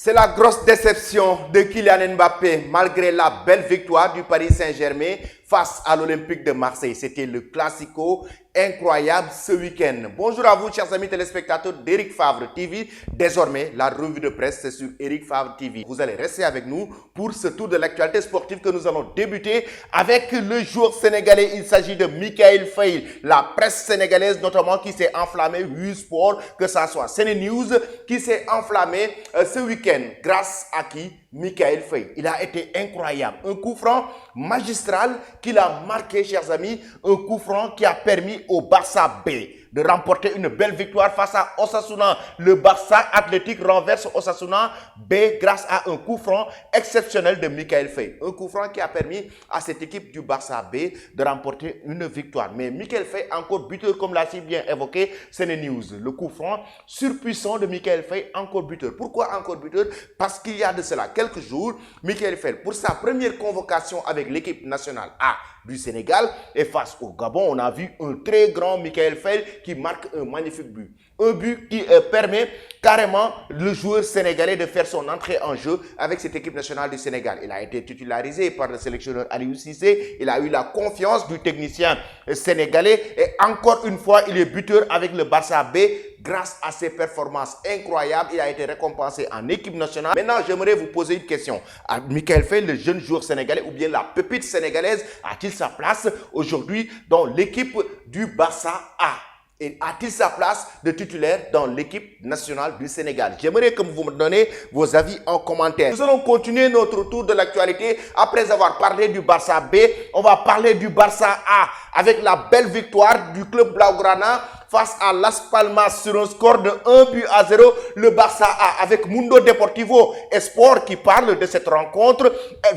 C'est la grosse déception de Kylian Mbappé malgré la belle victoire du Paris Saint-Germain face à l'Olympique de Marseille. C'était le classico incroyable ce week-end. Bonjour à vous, chers amis téléspectateurs d'Eric Favre TV. Désormais, la revue de presse, c'est sur Eric Favre TV. Vous allez rester avec nous pour ce tour de l'actualité sportive que nous allons débuter avec le joueur sénégalais. Il s'agit de Mikayil Faye. La presse sénégalaise, notamment, qui s'est enflammée, Sport, que ça soit CNews, qui s'est enflammée ce week-end. Grâce à qui? Mikayil Faye. Il a été incroyable. Un coup franc magistral qu'il a marqué, chers amis. Un coup franc qui a permis au Barça B de remporter une belle victoire face à Osasuna. Le Barça Athletic renverse Osasuna B grâce à un coup franc exceptionnel de Mikayil Faye. Un coup franc qui a permis à cette équipe du Barça B de remporter une victoire. Mais Mikayil Faye, encore buteur, comme l'a si bien évoqué CNews. Le coup franc surpuissant de Mikayil Faye, encore buteur. Pourquoi encore buteur? Parce qu'il y a de cela quelques jours, Mikayil Faye, pour sa première convocation avec l'équipe nationale A du Sénégal et face au Gabon, on a vu un très grand Mikayil Faye qui marque un magnifique but. Un but qui permet carrément le joueur sénégalais de faire son entrée en jeu avec cette équipe nationale du Sénégal. Il a été titularisé par le sélectionneur Aliou Cissé. Il a eu la confiance du technicien sénégalais. Et encore une fois, il est buteur avec le Barça B. Grâce à ses performances incroyables, il a été récompensé en équipe nationale. Maintenant, j'aimerais vous poser une question. Mikayil Faye, le jeune joueur sénégalais ou bien la pépite sénégalaise, a-t-il sa place aujourd'hui dans l'équipe du Barça A? Et a-t-il sa place de titulaire dans l'équipe nationale du Sénégal? J'aimerais que vous me donniez vos avis en commentaire. Nous allons continuer notre tour de l'actualité. Après avoir parlé du Barça B, on va parler du Barça A avec la belle victoire du club Blaugrana face à Las Palmas sur un score de 1-0. Le Barça A avec Mundo Deportivo Sport qui parle de cette rencontre.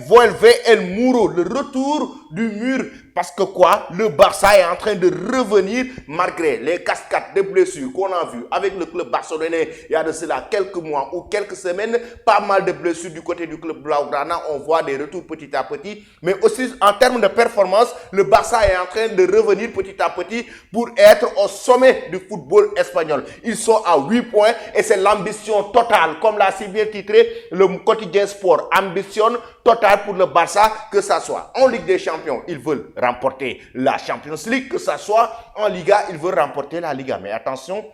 Vuelve el Muro, le retour du mur. Parce que quoi? Le Barça est en train de revenir malgré les cascades de blessures qu'on a vues avec le club barcelonais il y a de cela quelques mois ou quelques semaines. Pas mal de blessures du côté du club Blaugrana. On voit des retours petit à petit. Mais aussi en termes de performance, le Barça est en train de revenir petit à petit pour être au sommet du football espagnol. Ils sont à 8 points et c'est l'ambition totale. Comme l'a si bien titré le quotidien Sport. Ambition totale pour le Barça, que ça soit en Ligue des Champions, ils veulent remporter la Champions League, que ça soit en Liga, ils veulent remporter la Liga. Mais attention,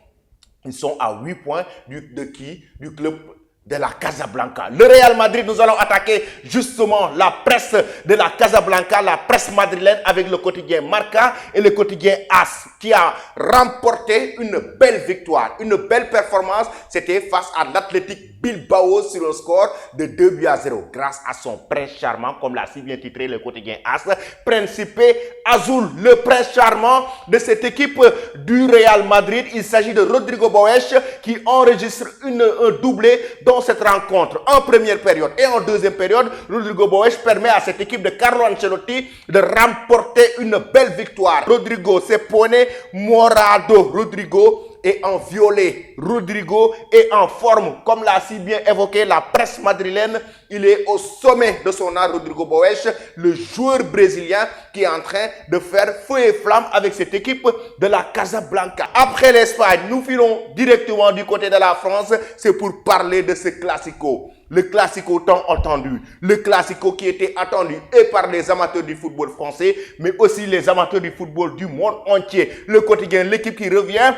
ils sont à 8 points de qui? Du club de la Casablanca. Le Real Madrid, nous allons attaquer justement la presse de la Casablanca, la presse madrilène avec le quotidien Marca et le quotidien AS qui a remporté une belle victoire, une belle performance. C'était face à l'Athletic Bilbao sur un score de 2-0 grâce à son prince charmant, comme l'a si bien titré le quotidien AS, Principe Azul, le prince charmant de cette équipe du Real Madrid. Il s'agit de Rodrigo Boech qui enregistre un doublé dans cette rencontre en première période et en deuxième période. Rodrigo Boech permet à cette équipe de Carlo Ancelotti de remporter une belle victoire. Rodrigo s'est poney morado. Rodrigo est en violet. Rodrigo est en forme. Comme l'a si bien évoqué la presse madrilène, il est au sommet de son art, Rodrigo Boech, le joueur brésilien qui est en train de faire feu et flamme avec cette équipe de la Casablanca. Après l'Espagne, nous filons directement du côté de la France. C'est pour parler de ce classico. Le classico tant attendu. Le classico qui était attendu et par les amateurs du football français, mais aussi les amateurs du football du monde entier. Le quotidien, l'équipe qui revient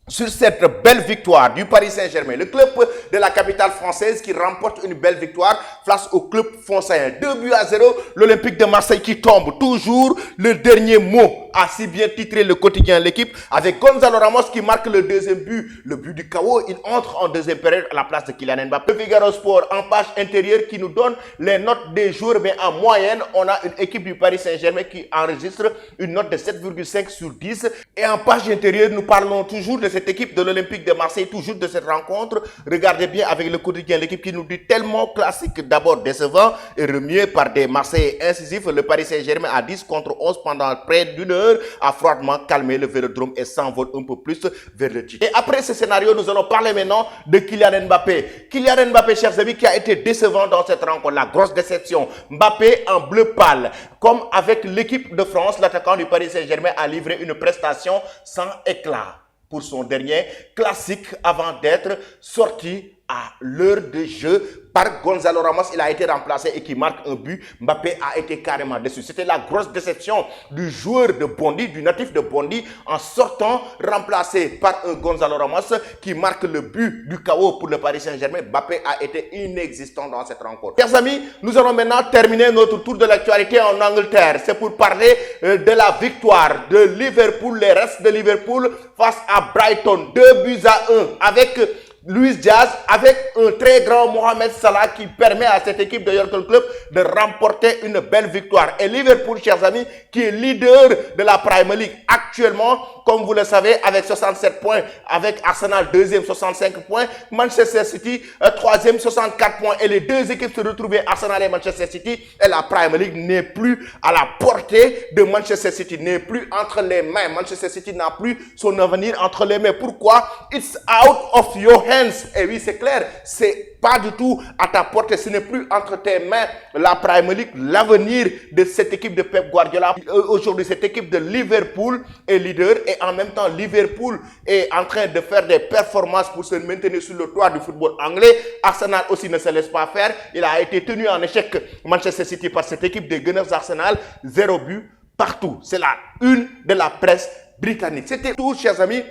sur cette belle victoire du Paris Saint-Germain, le club de la capitale française qui remporte une belle victoire face au club français. 2-0, l'Olympique de Marseille qui tombe. Toujours le dernier mot, a si bien titré le quotidien L'équipe, avec Gonzalo Ramos qui marque le deuxième but. Le but du chaos, il entre en deuxième période à la place de Kylian Mbappé. Le Figaro Sport en page intérieure qui nous donne les notes des joueurs, mais en moyenne, on a une équipe du Paris Saint-Germain qui enregistre une note de 7,5 sur 10. Et en page intérieure, nous parlons toujours de cette équipe de l'Olympique de Marseille, toujours de cette rencontre. Regardez bien avec le quotidien L'équipe qui nous dit tellement classique, d'abord décevant et remué par des Marseillais incisifs. Le Paris Saint-Germain à 10 contre 11 pendant près d'une heure a froidement calmé le Vélodrome et s'envole un peu plus vers le titre. Et après ce scénario, nous allons parler maintenant de Kylian Mbappé. Kylian Mbappé, chers amis, qui a été décevant dans cette rencontre, la grosse déception. Mbappé en bleu pâle. Comme avec l'équipe de France, l'attaquant du Paris Saint-Germain a livré une prestation sans éclat pour son dernier classique avant d'être sorti à l'heure de jeu par Gonzalo Ramos. Il a été remplacé et qui marque un but. Mbappé a été carrément déçu. C'était la grosse déception du joueur de Bondy, du natif de Bondy, en sortant remplacé par un Gonzalo Ramos qui marque le but du chaos pour le Paris Saint-Germain. Mbappé a été inexistant dans cette rencontre. Chers amis, nous allons maintenant terminer notre tour de l'actualité en Angleterre. C'est pour parler de la victoire de Liverpool, les restes de Liverpool face à Brighton. 2-1 avec Luis Diaz, avec un très grand Mohamed Salah qui permet à cette équipe de Jürgen Klopp de remporter une belle victoire. Et Liverpool, chers amis, qui est leader de la Premier League actuellement, comme vous le savez, avec 67 points, avec Arsenal deuxième, 65 points, Manchester City troisième, 64 points. Et les deux équipes se retrouvaient, Arsenal et Manchester City, et la Premier League n'est plus à la portée de Manchester City, n'est plus entre les mains. Manchester City n'a plus son avenir entre les mains. Pourquoi? It's out of your hands. Et oui, c'est clair, c'est pas du tout à ta portée, ce n'est plus entre tes mains la Premier League, l'avenir de cette équipe de Pep Guardiola. Aujourd'hui, cette équipe de Liverpool est leader et en même temps, Liverpool est en train de faire des performances pour se maintenir sur le toit du football anglais. Arsenal aussi ne se laisse pas faire. Il a été tenu en échec Manchester City par cette équipe des Gunners Arsenal. 0 but partout. C'est la une de la presse britannique. C'était tout, chers amis,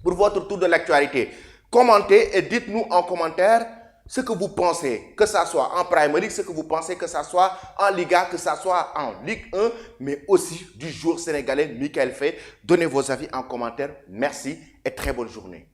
pour votre tour de l'actualité. Commentez et dites-nous en commentaire ce que vous pensez, que ça soit en Premier League, ce que vous pensez, que ça soit en Liga, que ça soit en Ligue 1, mais aussi du joueur sénégalais Michael Faye. Donnez vos avis en commentaire. Merci et très bonne journée.